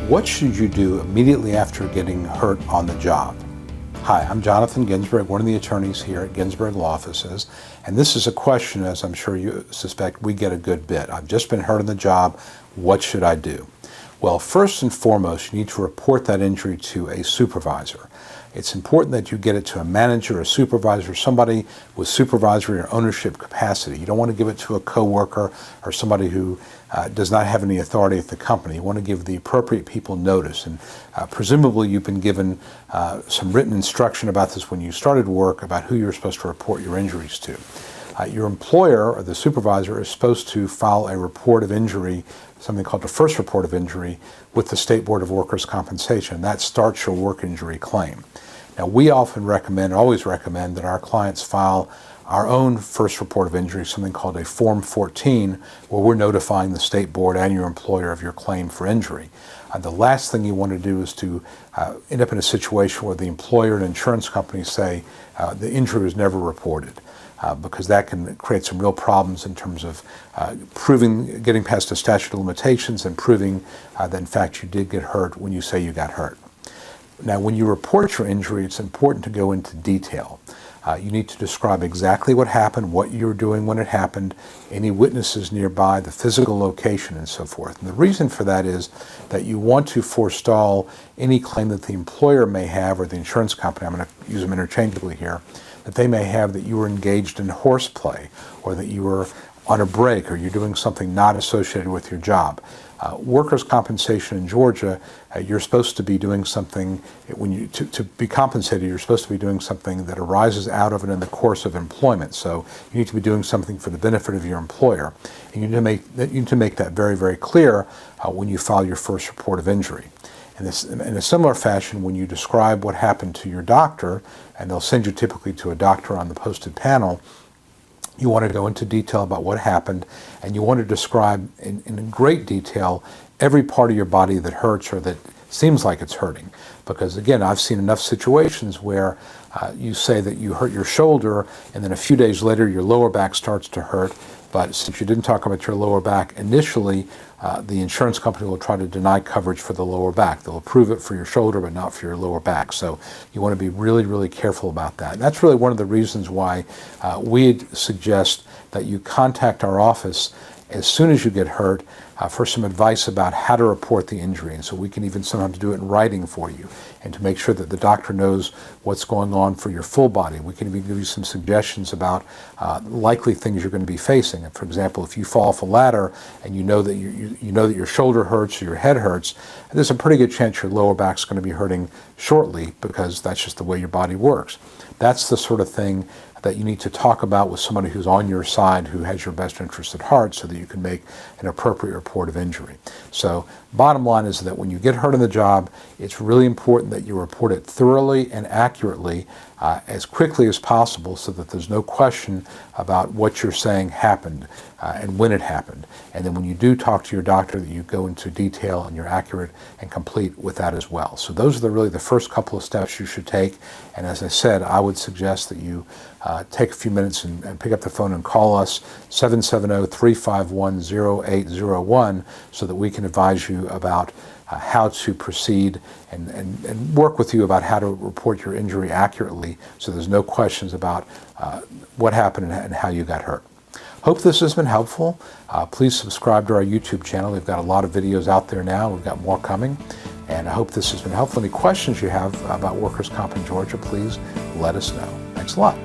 What should you do immediately after getting hurt on the job? Hi, I'm Jonathan Ginsberg, one of the attorneys here at Ginsberg Law Offices, and this is a question, as I'm sure you suspect, we get a good bit. I've just been hurt on the job. What should I do? Well, first and foremost, you need to report that injury to a supervisor. It's important that you get it to a manager, a supervisor, somebody with supervisory or ownership capacity. You don't want to give it to a coworker or somebody who does not have any authority at the company. You want to give the appropriate people notice. And presumably you've been given some written instruction about this when you started work about who you're supposed to report your injuries to. Your employer or the supervisor is supposed to file a report of injury, something called the first report of injury, with the State Board of Workers' Compensation. That starts your work injury claim. Now, we often recommend, always recommend, that our clients file our own first report of injury, something called a Form 14, where we're notifying the State Board and your employer of your claim for injury. The last thing you want to do is to end up in a situation where the employer and insurance company say the injury was never reported. Because that can create some real problems in terms of proving, getting past the statute of limitations and proving that in fact you did get hurt when you say you got hurt. Now, when you report your injury, it's important to go into detail. You need to describe exactly what happened, what you were doing when it happened, any witnesses nearby, the physical location, and so forth. And the reason for that is that you want to forestall any claim that the employer may have, or the insurance company, I'm going to use them interchangeably here, that they may have that you were engaged in horseplay, or that you were on a break, or you're doing something not associated with your job. Workers' compensation in Georgia, you're supposed to be doing something, to be compensated, you're supposed to be doing something that arises out of and in the course of employment. So you need to be doing something for the benefit of your employer. And you need to make that very, very clear when you file your first report of injury. In a similar fashion, when you describe what happened to your doctor, and they'll send you typically to a doctor on the posted panel, you want to go into detail about what happened, and you want to describe in great detail every part of your body that hurts or that seems like it's hurting. Because again, I've seen enough situations where you say that you hurt your shoulder, and then a few days later your lower back starts to hurt. But since you didn't talk about your lower back initially, the insurance company will try to deny coverage for the lower back. They'll approve it for your shoulder, but not for your lower back. So you want to be really, really careful about that. And that's really one of the reasons why we suggest that you contact our office as soon as you get hurt for some advice about how to report the injury. And so we can even sometimes do it in writing for you, and to make sure that the doctor knows what's going on for your full body. We can even give you some suggestions about likely things you're going to be facing. And for example, if you fall off a ladder and you know that you know that your shoulder hurts or your head hurts, there's a pretty good chance your lower back's going to be hurting shortly, because that's just the way your body works. That's the sort of thing that you need to talk about with somebody who's on your side, who has your best interest at heart, so that you can make an appropriate report of injury. So bottom line is that when you get hurt on the job, it's really important that you report it thoroughly and accurately as quickly as possible, so that there's no question about what you're saying happened and when it happened. And then when you do talk to your doctor, that you go into detail and you're accurate and complete with that as well. So those are really the first couple of steps you should take. And as I said, I would suggest that you take a few minutes and pick up the phone and call us, 770-351-0801, so that we can advise you about how to proceed and work with you about how to report your injury accurately, so there's no questions about what happened and how you got hurt. Hope this has been helpful. Please subscribe to our YouTube channel. We've got a lot of videos out there now. We've got more coming. And I hope this has been helpful. Any questions you have about workers' comp in Georgia, please let us know. Thanks a lot.